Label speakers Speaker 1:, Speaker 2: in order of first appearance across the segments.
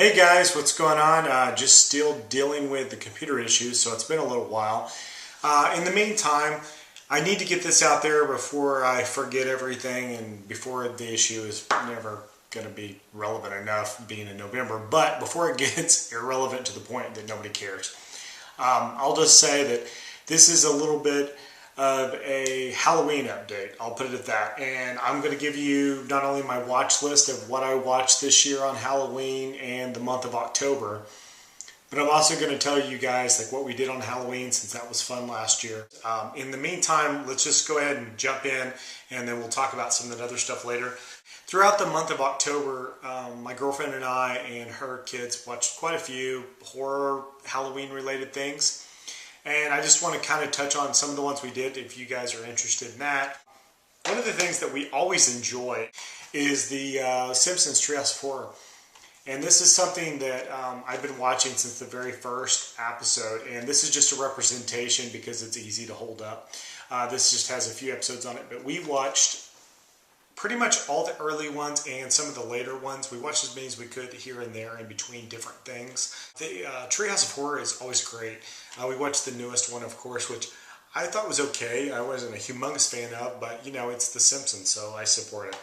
Speaker 1: Hey guys, what's going on? Just still dealing with the computer issues, so it's been a little while. In the meantime, I need to get this out there before I forget everything and before the issue is never going to be relevant enough being in November, but before it gets irrelevant to the point that nobody cares. I'll just say that this is a little bit of a Halloween update. I'll put it at that. And I'm going to give you not only my watch list of what I watched this year on Halloween and the month of October, but I'm also going to tell you guys like what we did on Halloween since that was fun last year. In the meantime, let's just go ahead and jump in and then we'll talk about some of that other stuff later. Throughout the month of October, my girlfriend and I and her kids watched quite a few horror Halloween related things. And I just want to kind of touch on some of the ones we did if you guys are interested in that. One of the things that we always enjoy is the Simpsons Treehouse of Horror. And this is something that I've been watching since the very first episode. And this is just a representation because it's easy to hold up. This just has a few episodes on it. But we watched pretty much all the early ones and some of the later ones. We watched as many as we could here and there in between different things. The Treehouse of Horror is always great. We watched the newest one, of course, which I thought was okay. I wasn't a humongous fan of, but you know, it's The Simpsons, so I support it.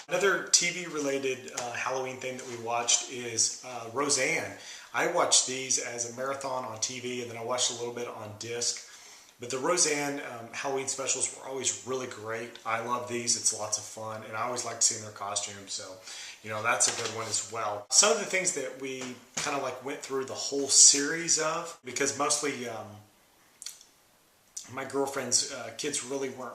Speaker 1: Another TV-related Halloween thing that we watched is Roseanne. I watched these as a marathon on TV, and then I watched a little bit on disc. But the Roseanne Halloween specials were always really great. I love these. It's lots of fun. And I always like seeing their costumes. So, you know, that's a good one as well. Some of the things that we kind of like went through the whole series of, because mostly my girlfriend's kids really weren't,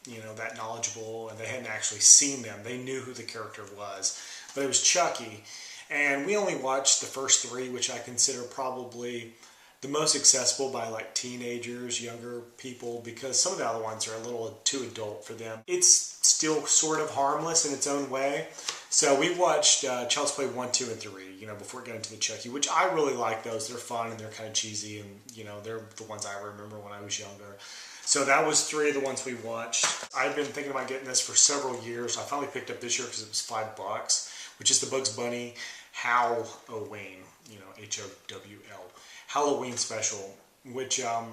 Speaker 1: you know, that knowledgeable and they hadn't actually seen them. They knew who the character was. But it was Chucky. And we only watched the first three, which I consider probably the most accessible by like teenagers, younger people, because some of the other ones are a little too adult for them. It's still sort of harmless in its own way. So we watched Child's Play 1, 2, and 3, you know, before getting to the Chucky, which I really like those. They're fun and they're kind of cheesy and, you know, they're the ones I remember when I was younger. So that was three of the ones we watched. I've been thinking about getting this for several years. I finally picked up this year because it was $5, which is the Bugs Bunny Halloween, you know, H-O-W-L. Halloween special, which I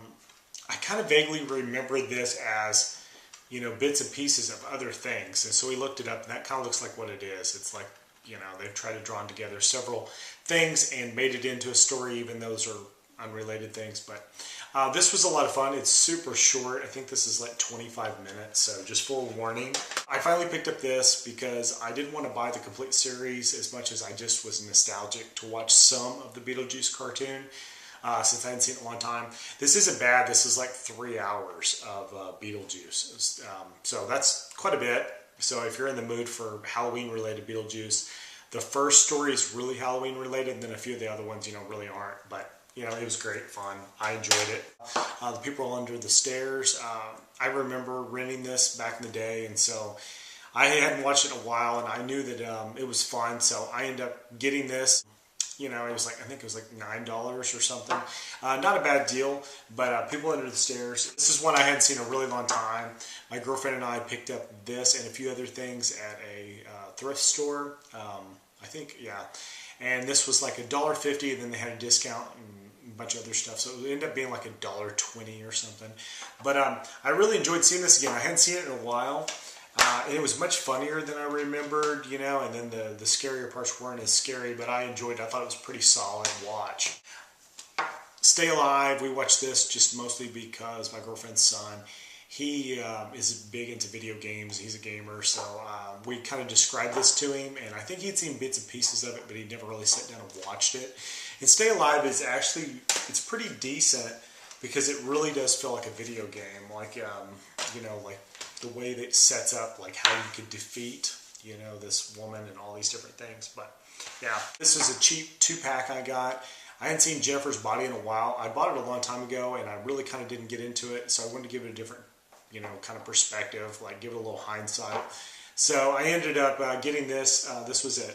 Speaker 1: kind of vaguely remember this as, you know, bits and pieces of other things. And so we looked it up, and that kind of looks like what it is. It's like, you know, they've tried to draw together several things and made it into a story, even those are unrelated things. But this was a lot of fun. It's super short. I think this is like 25 minutes, so just forewarning. I finally picked up this because I didn't want to buy the complete series as much as I just was nostalgic to watch some of the Beetlejuice cartoon. Since I hadn't seen it in a long time. This isn't bad. This is like 3 hours of Beetlejuice. So that's quite a bit. So if you're in the mood for Halloween-related Beetlejuice, the first story is really Halloween-related, and then a few of the other ones, you know, really aren't. But, you know, it was great fun. I enjoyed it. The People Under the Stairs. I remember renting this back in the day, and so I hadn't watched it in a while, and I knew that it was fun, so I ended up getting this. You know, it was like, I think it was like $9 or something. Not a bad deal, but People Under the Stairs. This is one I hadn't seen in a really long time. My girlfriend and I picked up this and a few other things at a thrift store. I think, yeah. And this was like $1.50, and then they had a discount and a bunch of other stuff. So it ended up being like $1.20 or something. But I really enjoyed seeing this again. I hadn't seen it in a while. And it was much funnier than I remembered, you know, and then the scarier parts weren't as scary, but I enjoyed it. I thought it was a pretty solid watch. Stay Alive, we watched this just mostly because my girlfriend's son, he is big into video games. He's a gamer, so we kind of described this to him, and I think he'd seen bits and pieces of it, but he'd never really sat down and watched it. And Stay Alive is actually, it's pretty decent because it really does feel like a video game, like, you know, like the way that it sets up, like how you could defeat, you know, this woman and all these different things. But yeah, this was a cheap 2-pack I got. I hadn't seen Jennifer's Body in a while. I bought it a long time ago, and I really kind of didn't get into it, so I wanted to give it a different, you know, kind of perspective, like give it a little hindsight. So I ended up getting this. This was at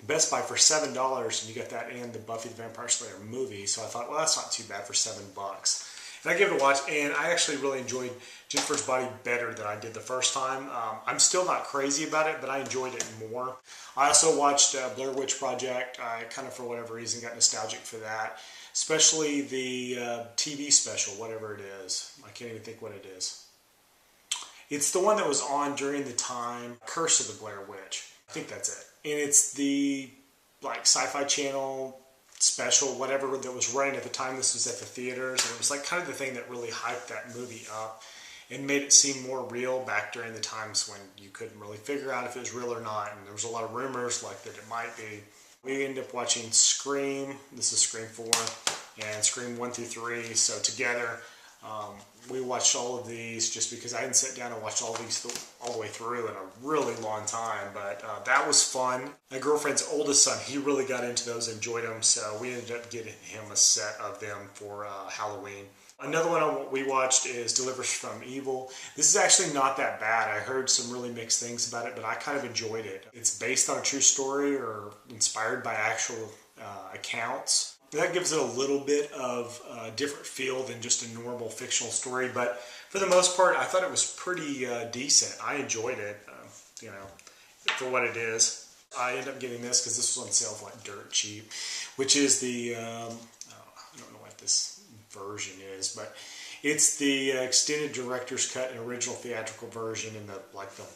Speaker 1: Best Buy for $7, and you got that and the Buffy the Vampire Slayer movie. So I thought, well, that's not too bad for $7. And I gave it a watch, and I actually really enjoyed Jennifer's Body better than I did the first time. I'm still not crazy about it, but I enjoyed it more. I also watched Blair Witch Project. I kind of, for whatever reason, got nostalgic for that, especially the TV special, whatever it is. I can't even think what it is. It's the one that was on during the time Curse of the Blair Witch. I think that's it. And it's the like Sci-Fi Channel special, whatever, that was running at the time. This was at the theaters, and it was like kind of the thing that really hyped that movie up and made it seem more real back during the times when you couldn't really figure out if it was real or not, and there was a lot of rumors like that it might be. We ended up watching Scream. This is Scream 4 and Scream 1 through 3. So together, we watched all of these just because I hadn't sat down and watched all these all the way through in a really long time. But that was fun. My girlfriend's oldest son, he really got into those, enjoyed them. So we ended up getting him a set of them for Halloween. Another one we watched is Delivers from Evil. This is actually not that bad. I heard some really mixed things about it, but I kind of enjoyed it. It's based on a true story or inspired by actual accounts. That gives it a little bit of a different feel than just a normal fictional story, but for the most part, I thought it was pretty decent. I enjoyed it, for what it is. I ended up getting this because this was on sale for like dirt cheap, which is the, I don't know what this version is, but it's the extended director's cut and original theatrical version in the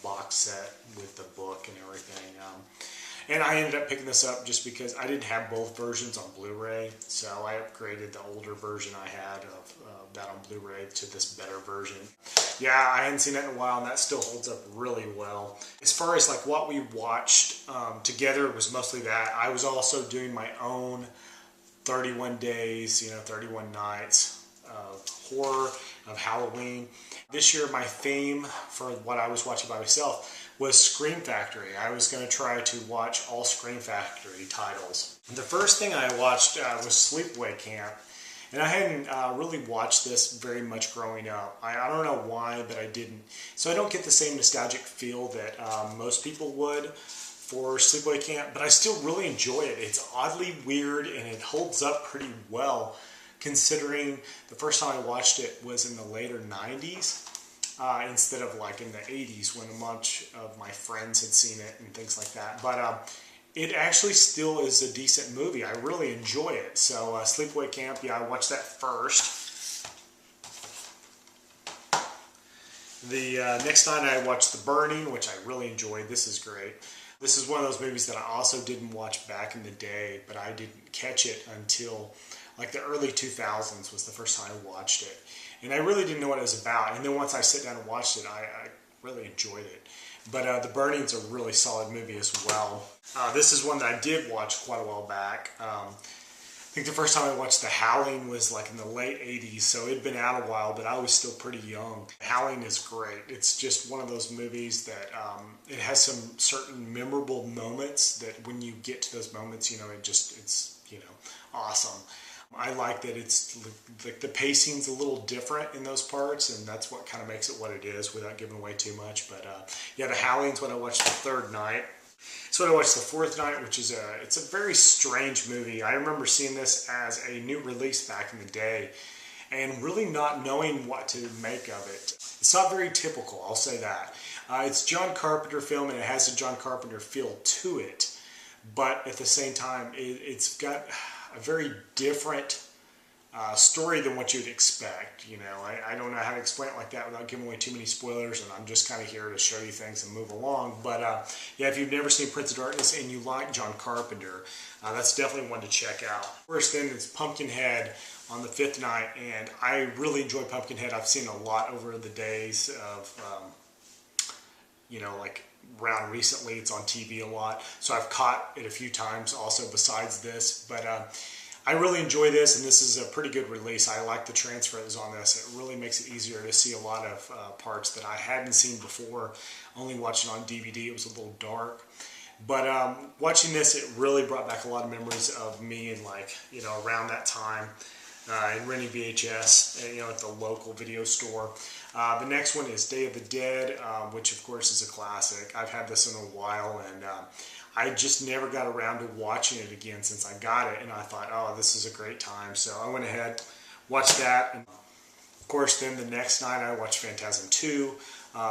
Speaker 1: box set with the book and everything. And I ended up picking this up just because I didn't have both versions on Blu-ray, so I upgraded the older version I had of that on Blu-ray to this better version. Yeah, I hadn't seen that in a while, and that still holds up really well. As far as like what we watched together, it was mostly that. I was also doing my own 31 days, 31 nights of horror, of Halloween. This year, my theme for what I was watching by myself was Scream Factory. I was going to try to watch all Scream Factory titles. The first thing I watched was Sleepaway Camp, and I hadn't really watched this very much growing up. I don't know why, but I didn't. So I don't get the same nostalgic feel that most people would for Sleepaway Camp, but I still really enjoy it. It's oddly weird, and it holds up pretty well, considering the first time I watched it was in the later 90s. Instead of like in the 80s when a bunch of my friends had seen it and things like that. But it actually still is a decent movie. I really enjoy it. So Sleepaway Camp, yeah, I watched that first. The next night I watched The Burning, which I really enjoyed. This is great. This is one of those movies that I also didn't watch back in the day, but I didn't catch it until like the early 2000s was the first time I watched it. And I really didn't know what it was about. And then once I sat down and watched it, I really enjoyed it. But The Burning's a really solid movie as well. This is one that I did watch quite a while back. I think the first time I watched The Howling was like in the late 80s, so it'd been out a while, but I was still pretty young. Howling is great. It's just one of those movies that it has some certain memorable moments that when you get to those moments, it's awesome. I like that it's like the pacing's a little different in those parts, and that's what kind of makes it what it is without giving away too much. But yeah, The Howling's what I watched the third night. So I watched the fourth night, which is it's a very strange movie. I remember seeing this as a new release back in the day, and really not knowing what to make of it. It's not very typical, I'll say that. It's John Carpenter film, and it has a John Carpenter feel to it, but at the same time, it's got a very different story than what you'd expect. I don't know how to explain it like that without giving away too many spoilers, and I'm just kind of here to show you things and move along. But yeah, if you've never seen Prince of Darkness and you like John Carpenter, that's definitely one to check out. First then is Pumpkinhead on the fifth night, and I really enjoy Pumpkinhead. I've seen a lot over the days of, like around recently. It's on TV a lot, so I've caught it a few times also besides this. But I really enjoy this, and this is a pretty good release. I like the transfers on this. It really makes it easier to see a lot of parts that I hadn't seen before. Only watching on DVD, it was a little dark. But watching this, it really brought back a lot of memories of me and around that time and renting VHS, at the local video store. The next one is Day of the Dead, which of course is a classic. I've had this in a while, and I just never got around to watching it again since I got it, and I thought, oh, this is a great time. So I went ahead, watched that. And Of course, then the next night I watched Phantasm 2.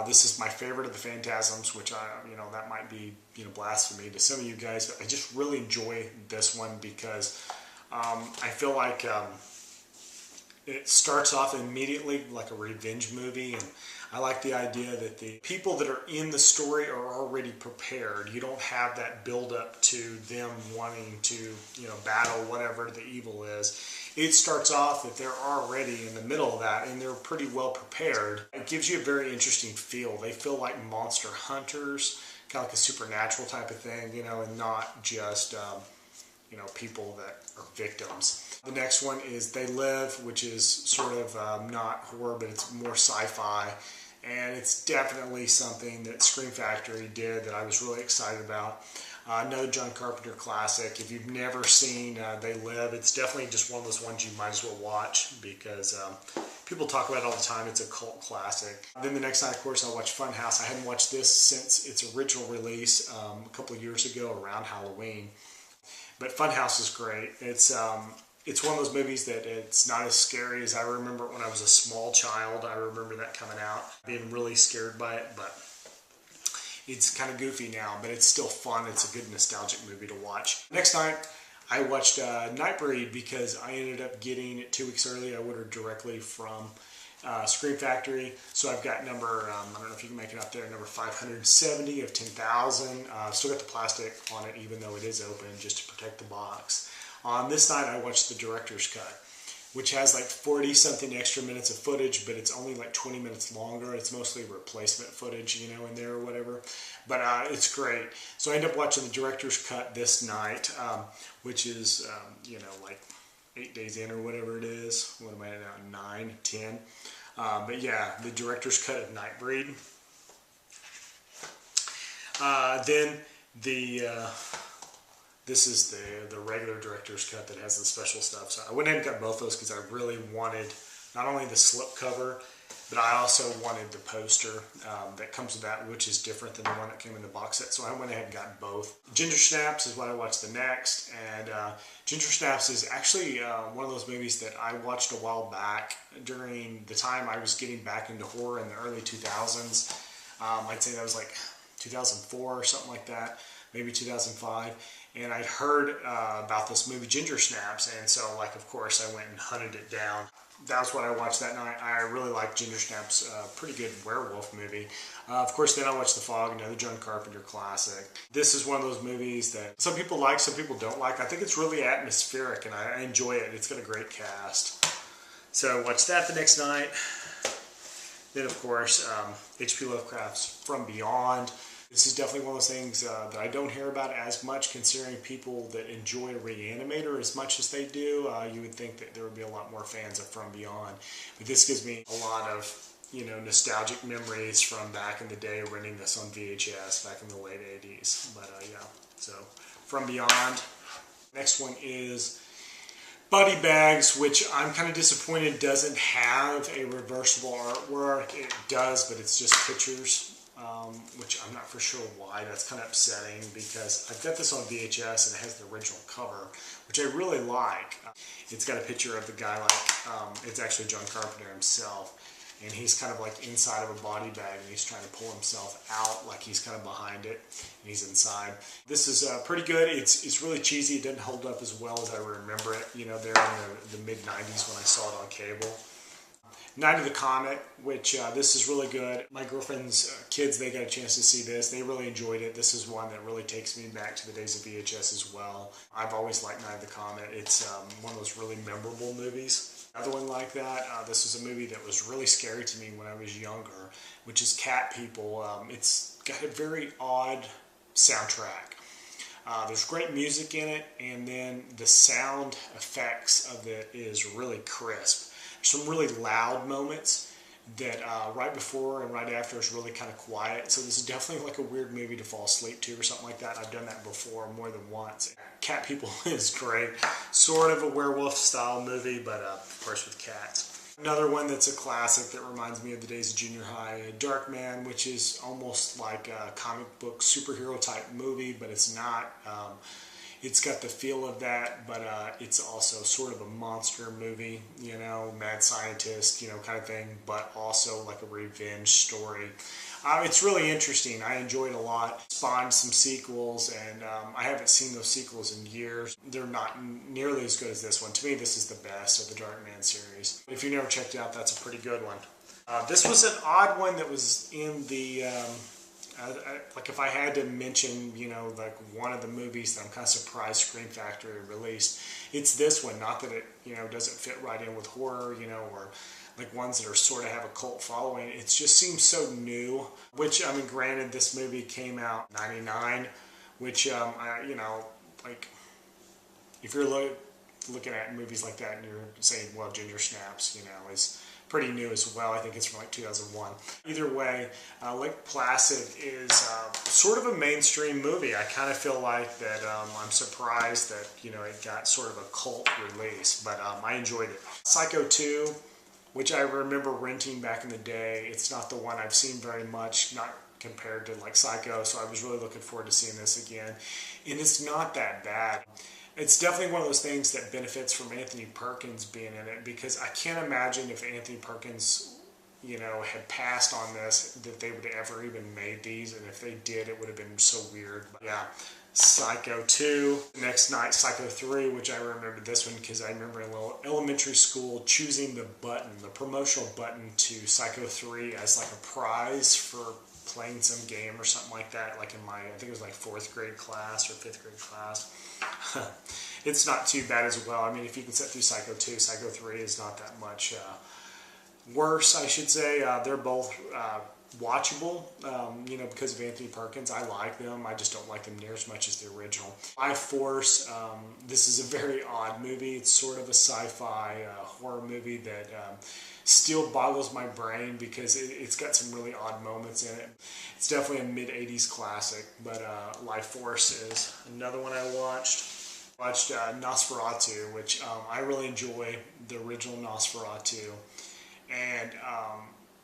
Speaker 1: This is my favorite of the Phantasms, which that might be, blasphemy to some of you guys, but I just really enjoy this one because I feel like it starts off immediately like a revenge movie, and I like the idea that the people that are in the story are already prepared. You don't have that build up to them wanting to, battle whatever the evil is. It starts off that they're already in the middle of that, and they're pretty well prepared. It gives you a very interesting feel. They feel like monster hunters, kind of like a supernatural type of thing, and not just, people that are victims. The next one is They Live, which is sort of not horror, but it's more sci-fi. And it's definitely something that Scream Factory did that I was really excited about. Another John Carpenter classic. If you've never seen They Live, it's definitely just one of those ones you might as well watch because people talk about it all the time. It's a cult classic. Then the next night, of course, I watched Funhouse. I hadn't watched this since its original release a couple of years ago around Halloween. But Funhouse is great. It's one of those movies that it's not as scary as I remember it when I was a small child. I remember that coming out, being really scared by it, but it's kind of goofy now, but it's still fun. It's a good nostalgic movie to watch. Next night, I watched Nightbreed because I ended up getting it 2 weeks early. I ordered directly from Scream Factory. So I've got number, I don't know if you can make it up there, number 570 of 10,000. Still got the plastic on it, even though it is open, just to protect the box. On this night, I watched the director's cut, which has like 40-something extra minutes of footage, but it's only like 20 minutes longer. It's mostly replacement footage, in there or whatever. But it's great. So I ended up watching the director's cut this night, which is, like 8 days in or whatever it is. What am I at now? 9, 10. But yeah, the director's cut of Nightbreed. Then this is the regular director's cut that has the special stuff. So I went ahead and got both those because I really wanted not only the slipcover, but I also wanted the poster that comes with that, which is different than the one that came in the box set. So I went ahead and got both. Ginger Snaps is what I watched the next. And Ginger Snaps is actually one of those movies that I watched a while back during the time I was getting back into horror in the early 2000s. I'd say that was like 2004 or something like that, maybe 2005. And I'd heard about this movie Ginger Snaps, and so of course I went and hunted it down. That's what I watched that night. I really liked Ginger Snaps, pretty good werewolf movie. Of course, then I watched The Fog, another John Carpenter classic. This is one of those movies that some people like, some people don't like. I think it's really atmospheric, and I enjoy it. It's got a great cast. So I watched that the next night. Then, of course, H.P. Lovecraft's From Beyond. This is definitely one of those things that I don't hear about as much, considering people that enjoy Reanimator as much as they do. You would think that there would be a lot more fans of From Beyond. But this gives me a lot of, nostalgic memories from back in the day, renting this on VHS back in the late 80s. But yeah, so From Beyond. Next one is Body Bags, which I'm kind of disappointed doesn't have a reversible artwork. It does, but it's just pictures. Which I'm not for sure why. That's kind of upsetting because I've got this on VHS and it has the original cover, which I really like. It's got a picture of the guy it's actually John Carpenter himself, and he's kind of like inside of a body bag and he's trying to pull himself out like he's kind of behind it and he's inside. This is pretty good. It's really cheesy. It doesn't hold up as well as I remember it, there in the mid-90s when I saw it on cable. Night of the Comet, which this is really good. My girlfriend's kids, they got a chance to see this. They really enjoyed it. This is one that really takes me back to the days of VHS as well. I've always liked Night of the Comet. It's one of those really memorable movies. Another one like that, this is a movie that was really scary to me when I was younger, which is Cat People. It's got a very odd soundtrack. There's great music in it, and then the sound effects of it is really crisp. Some really loud moments that right before and right after is really kind of quiet. So this is definitely like a weird movie to fall asleep to or something like that. I've done that before more than once. Cat People is great. Sort of a werewolf style movie, but of course with cats. Another one that's a classic that reminds me of the days of junior high, Darkman, which is almost like a comic book superhero type movie, but it's not. It's got the feel of that, but it's also sort of a monster movie, you know, mad scientist, you know, kind of thing, but also like a revenge story. It's really interesting. I enjoyed it a lot. Spawned some sequels, and I haven't seen those sequels in years. They're not nearly as good as this one. To me, this is the best of the Darkman series. If you never checked it out, that's a pretty good one. This was an odd one that was in the... like if I had to mention, you know, like one of the movies that I'm kind of surprised Scream Factory released, it's this one. Not that it, you know, doesn't fit right in with horror, you know, or like ones that are sort of have a cult following. It just seems so new, which, I mean, granted, this movie came out in '99, which, you know, like if you're looking at movies like that and you're saying, well, Ginger Snaps, you know, is pretty new as well. I think it's from like 2001. Either way, Lake Placid is sort of a mainstream movie. I kind of feel like that I'm surprised that, you know, it got sort of a cult release, but I enjoyed it. Psycho 2, which I remember renting back in the day. It's not the one I've seen very much, not compared to like Psycho, so I was really looking forward to seeing this again. And it's not that bad. It's definitely one of those things that benefits from Anthony Perkins being in it, because I can't imagine if Anthony Perkins, you know, had passed on this, that they would have ever even made these, and if they did, it would have been so weird. But yeah, Psycho 2. Next night, Psycho 3, which I remember this one because I remember in elementary school choosing the button, the promotional button to Psycho 3 as like a prize for playing some game or something like that, like in my, I think it was like 4th grade class or 5th grade class. It's not too bad as well. I mean, if you can sit through Psycho 2, Psycho 3 is not that much worse, I should say. They're both watchable, you know, because of Anthony Perkins. I like them. I just don't like them near as much as the original. Life Force, this is a very odd movie. It's sort of a sci-fi horror movie that still boggles my brain because it's got some really odd moments in it. It's definitely a mid-'80s classic, but Life Force is another one I watched. Watched Nosferatu, which I really enjoy the original Nosferatu. And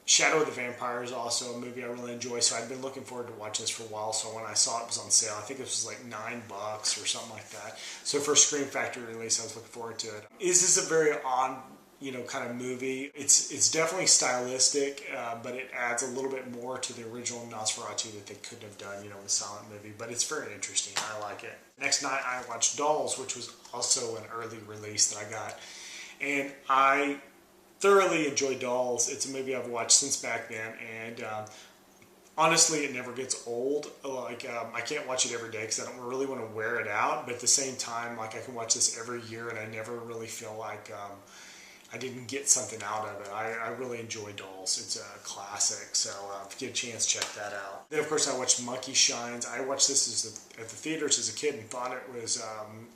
Speaker 1: Shadow of the Vampire is also a movie I really enjoy, so I'd been looking forward to watching this for a while, so when I saw it was on sale, I think it was like $9 or something like that. So for a Scream Factory release, I was looking forward to it. This is a very odd, you know, kind of movie. It's definitely stylistic, but it adds a little bit more to the original Nosferatu that they couldn't have done, you know, in a silent movie. But it's very interesting. I like it. Next night, I watched Dolls, which was also an early release that I got, and I thoroughly enjoyed Dolls. It's a movie I've watched since back then, and honestly, it never gets old. Like, I can't watch it every day because I don't really want to wear it out, but at the same time, like, I can watch this every year, and I never really feel like I didn't get something out of it. I really enjoy Dolls. It's a classic, so if you get a chance, check that out. Then, of course, I watched Monkey Shines. I watched this at the theaters as a kid and thought it was,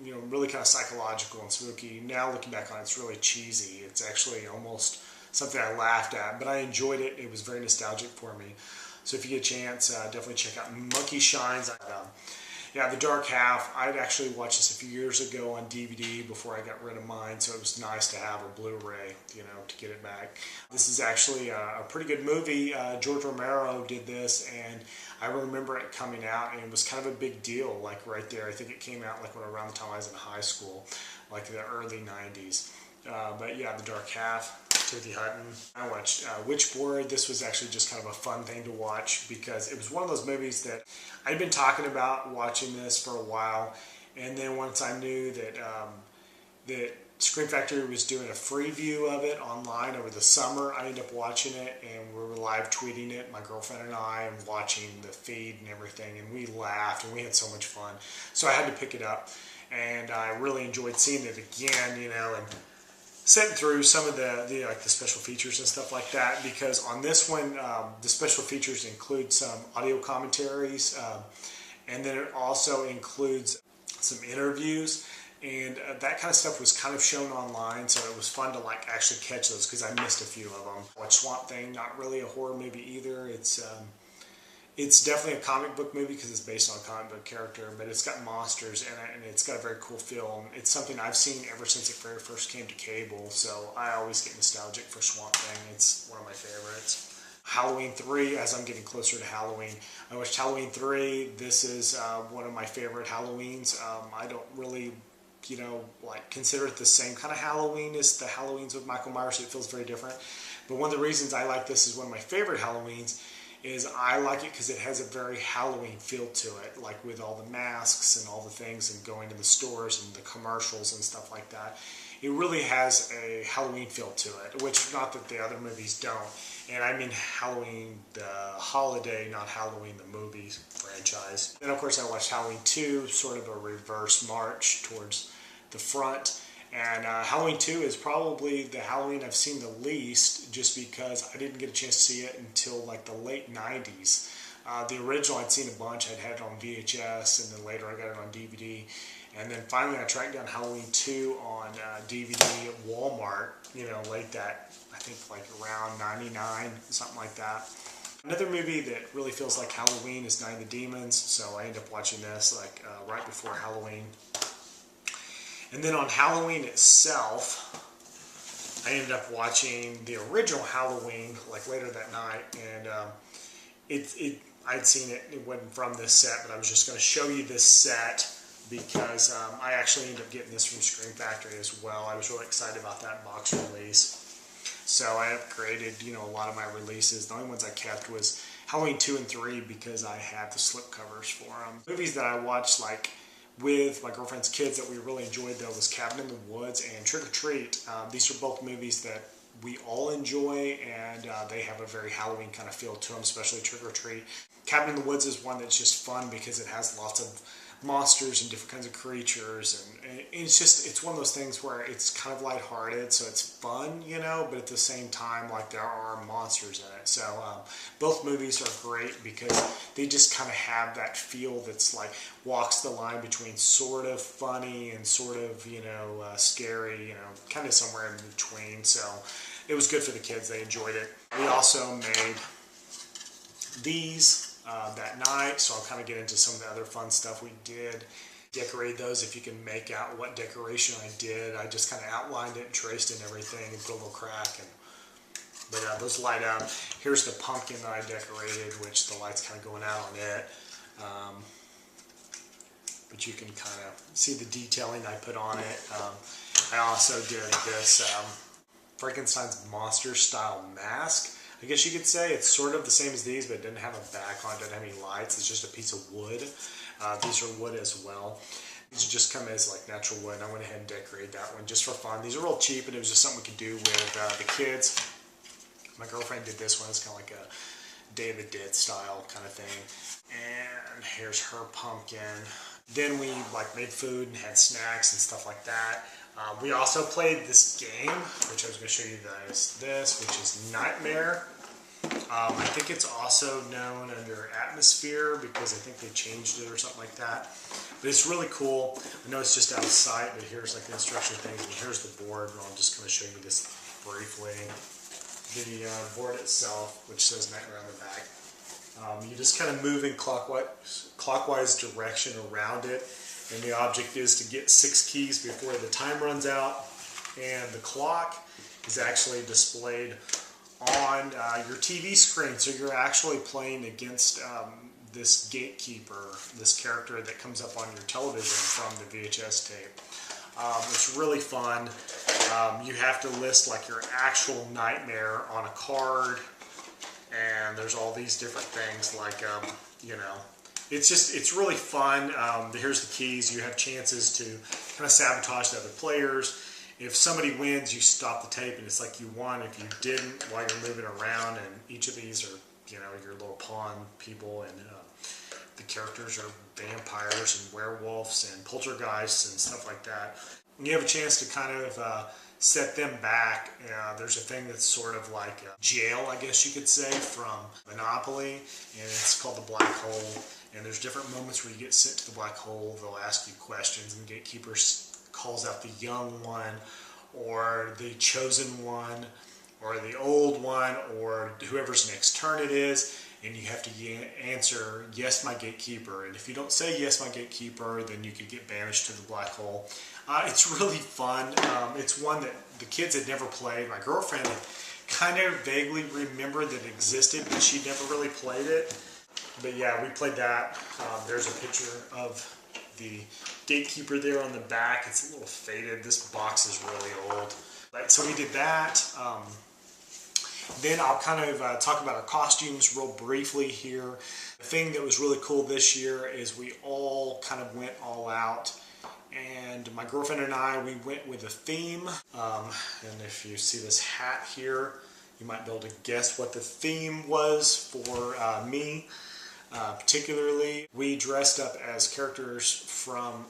Speaker 1: you know, really kind of psychological and spooky. Now, looking back on it, it's really cheesy. It's actually almost something I laughed at, but I enjoyed it. It was very nostalgic for me. So if you get a chance, definitely check out Monkey Shines. Yeah, The Dark Half, I'd actually watched this a few years ago on DVD before I got rid of mine, so it was nice to have a Blu-ray, you know, to get it back. This is actually a pretty good movie. George Romero did this, and I remember it coming out, and it was kind of a big deal, like right there. I think it came out like around the time I was in high school, like the early 90s. But yeah, The Dark Half, Timothy Hutton. I watched Witchboard. This was actually just kind of a fun thing to watch because it was one of those movies that I'd been talking about watching this for a while, and then once I knew that that Scream Factory was doing a free view of it online over the summer, I ended up watching it, and we were live tweeting it, my girlfriend and I, and watching the feed and everything, and we laughed and we had so much fun. So I had to pick it up, and I really enjoyed seeing it again, you know, and sitting through some of the like the special features and stuff like that, because on this one the special features include some audio commentaries, and then it also includes some interviews, and that kind of stuff was kind of shown online, so it was fun to like actually catch those because I missed a few of them. Watch Swamp Thing, not really a horror movie either. It's definitely a comic book movie because it's based on a comic book character, but it's got monsters in it, and it's got a very cool film. It's something I've seen ever since it very first came to cable, so I always get nostalgic for Swamp Thing. It's one of my favorites. Halloween 3, as I'm getting closer to Halloween. I watched Halloween 3. This is one of my favorite Halloweens. I don't really, like consider it the same kind of Halloween as the Halloweens with Michael Myers. It feels very different. But one of the reasons I like this is one of my favorite Halloweens is I like it because it has a very Halloween feel to it, like with all the masks and all the things and going to the stores and the commercials and stuff like that. It really has a Halloween feel to it, which not that the other movies don't. And I mean Halloween the holiday, not Halloween the movie franchise. Then of course I watched Halloween 2, sort of a reverse march towards the front. And Halloween 2 is probably the Halloween I've seen the least, just because I didn't get a chance to see it until like the late 90s. The original I'd seen a bunch. I'd had it on VHS, and then later I got it on DVD. And then finally I tracked down Halloween 2 on DVD at Walmart, late that, I think like around 99, something like that. Another movie that really feels like Halloween is Night of the Demons, so I ended up watching this like right before Halloween. And then on Halloween itself, I ended up watching the original Halloween like later that night, and I'd seen it. It wasn't from this set, but I was just going to show you this set because I actually ended up getting this from Scream Factory as well. I was really excited about that box release. So I upgraded, a lot of my releases. The only ones I kept was Halloween 2 and 3 because I had the slipcovers for them. Movies that I watched like with my girlfriend's kids that we really enjoyed though was Cabin in the Woods and Trick or Treat. These are both movies that we all enjoy, and they have a very Halloween kind of feel to them, especially Trick or Treat. Cabin in the Woods is one that's just fun because it has lots of monsters and different kinds of creatures, and it's one of those things where it's kind of lighthearted, so it's fun, but at the same time, like, there are monsters in it. So both movies are great because they just kind of have that feel that's like walks the line between sort of funny and sort of scary, kind of somewhere in between. So it was good for the kids. They enjoyed it. We also made these that night, so I'll kind of get into some of the other fun stuff we did. Decorate those. If you can make out what decoration I did, I just kind of outlined it and traced it and everything and put a little crack. But those light up. Here's the pumpkin that I decorated, which the light's kind of going out on it. But you can kind of see the detailing I put on it. I also did this Frankenstein's monster style mask. I guess you could say it's sort of the same as these, but it didn't have a back on it, didn't have any lights. It's just a piece of wood. These are wood as well. These just come as like natural wood. I went ahead and decorated that one just for fun. These are real cheap, and it was just something we could do with the kids. My girlfriend did this one. It's kind of like a Day of the Dead style kind of thing. And here's her pumpkin. Then we like made food and had snacks and stuff like that. We also played this game, which I was going to show you guys which is Nightmare. I think it's also known under Atmosphere because I think they changed it or something like that. But it's really cool. I know it's just out of sight, but here's like the instruction things, and here's the board. And I'm just going to show you this briefly. The board itself, which says Nightmare on the back. You just kind of move in clockwise direction around it. And the object is to get 6 keys before the time runs out. And the clock is actually displayed on your TV screen. So you're actually playing against this gatekeeper, this character that comes up on your television from the VHS tape. It's really fun. You have to list like your actual nightmare on a card. And there's all these different things like, it's really fun. Here's the keys. You have chances to kind of sabotage the other players. If somebody wins, you stop the tape and it's like you won. If you didn't, while you're moving around, and each of these are, your little pawn people, and the characters are vampires and werewolves and poltergeists and stuff like that. And you have a chance to kind of set them back. There's a thing that's sort of like a jail, I guess you could say, from Monopoly, and it's called the Black Hole. And there's different moments where you get sent to the black hole. They'll ask you questions, and the gatekeeper calls out the young one, or the chosen one, or the old one, or whoever's next turn it is, and you have to answer, yes, my gatekeeper. And if you don't say, yes, my gatekeeper, then you could get banished to the black hole. It's really fun. It's one that the kids had never played. My girlfriend had kind of vaguely remember that it existed, but she never really played it. But yeah, we played that. There's a picture of the gatekeeper there on the back. It's a little faded. This box is really old. So we did that. Then I'll kind of talk about our costumes real briefly here. The thing that was really cool this year is we all kind of went all out. And my girlfriend and I, we went with a theme. And if you see this hat here, you might be able to guess what the theme was for me. Particularly, we dressed up as characters from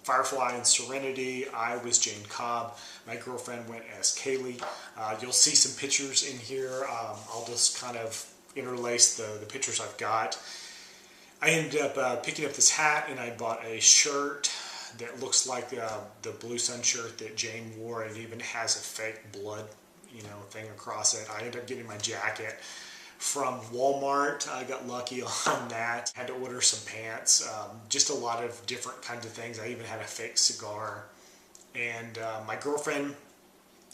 Speaker 1: Firefly and Serenity. I was Jane Cobb. My girlfriend went as Kaylee. You'll see some pictures in here. I'll just kind of interlace the pictures I've got. I ended up picking up this hat, and I bought a shirt that looks like the Blue Sun shirt that Jane wore. It even has a fake blood, thing across it. I ended up getting my jacket from Walmart. I got lucky on that. Had to order some pants, just a lot of different kinds of things. I even had a fake cigar. And my girlfriend,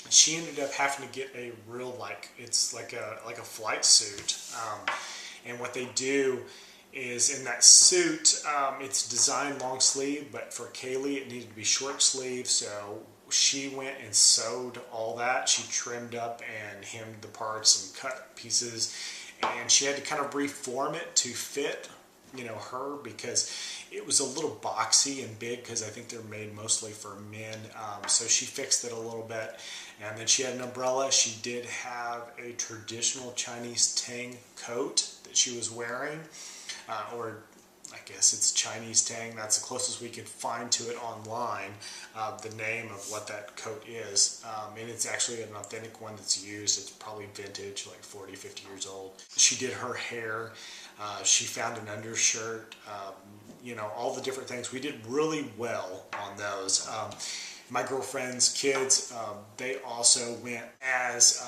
Speaker 1: she ended up having to get a real, it's like a flight suit. And what they do is in that suit, it's designed long sleeve, but for Kaylee it needed to be short sleeve, so she went and sewed all that. She trimmed up and hemmed the parts and cut pieces, and she had to kind of reform it to fit, her, because it was a little boxy and big, because I think they're made mostly for men. So she fixed it a little bit, and then she had an umbrella. She did have a traditional Chinese Tang coat that she was wearing, or I guess it's Chinese Tang. That's the closest we could find to it online, the name of what that coat is. And it's actually an authentic one that's used. It's probably vintage, like 40, 50 years old. She did her hair. She found an undershirt, all the different things. We did really well on those. My girlfriend's kids, they also went as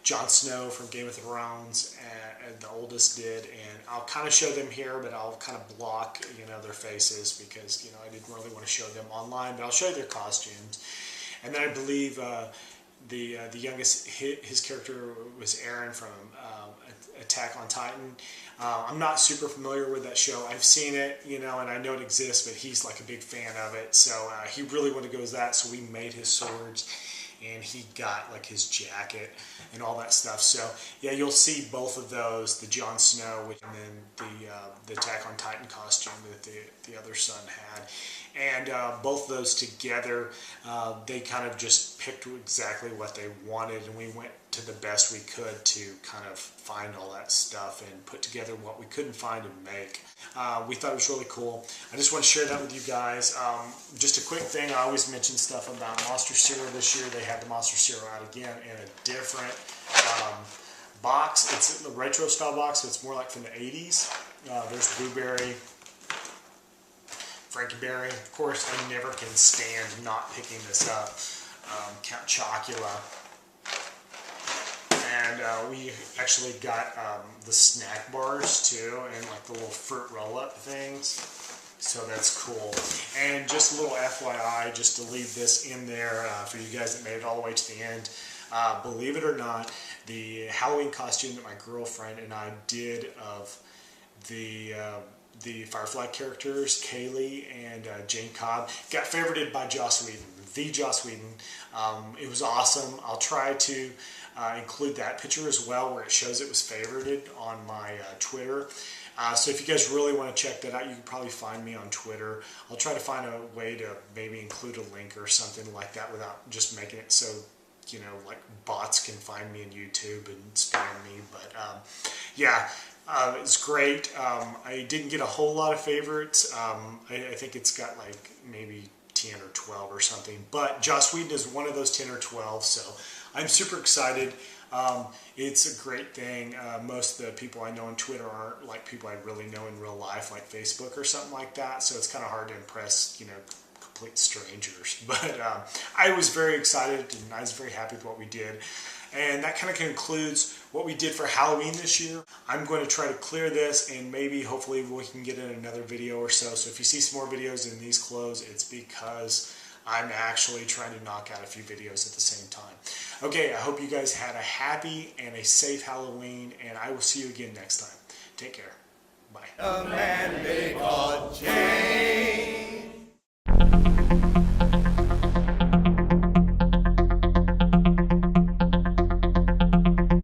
Speaker 1: Jon Snow from Game of Thrones, and the oldest did, and I'll kind of show them here, but I'll kind of block, their faces, because, I didn't really want to show them online, but I'll show you their costumes. And then I believe the youngest, his character was Aaron from Attack on Titan. I'm not super familiar with that show. I've seen it, and I know it exists, but he's like a big fan of it, so he really wanted to go as that, so we made his swords. And he got like his jacket and all that stuff. So yeah, you'll see both of those, the Jon Snow and then the Attack on Titan costume that the other son had. And both of those together, they kind of just picked exactly what they wanted, and we went to the best we could to kind of find all that stuff and put together what we couldn't find and make. We thought it was really cool. I just want to share that with you guys. Just a quick thing, I always mention stuff about Monster Cereal. This year they had the Monster Cereal out again in a different box. It's a retro style box, so it's more like from the 80s. There's Blueberry, Frankie Berry. Of course, I never can stand not picking this up. Count Chocula. And we actually got the snack bars too, and like the little fruit roll-up things. So that's cool. And just a little FYI, just to leave this in there for you guys that made it all the way to the end. Believe it or not, the Halloween costume that my girlfriend and I did of the Firefly characters, Kaylee and Jane Cobb, got favorited by Joss Whedon, the Joss Whedon. It was awesome. I'll try to include that picture as well, where it shows it was favorited on my Twitter. So if you guys really want to check that out, you can probably find me on Twitter. I'll try to find a way to maybe include a link or something like that without just making it so, like bots can find me on YouTube and spam me. But yeah, it's great. I didn't get a whole lot of favorites. I think it's got like maybe 10 or 12 or something. But Joss Whedon is one of those 10 or 12, so I'm super excited. It's a great thing. Most of the people I know on Twitter aren't like people I really know in real life, like Facebook or something like that. So it's kind of hard to impress, complete strangers. But I was very excited, and I was very happy with what we did. And that kind of concludes what we did for Halloween this year. I'm going to try to clear this, and maybe hopefully we can get in another video or so. So if you see some more videos in these clothes, it's because I'm actually trying to knock out a few videos at the same time. Okay, I hope you guys had a happy and a safe Halloween, and I will see you again next time. Take care. Bye.
Speaker 2: A man they call James.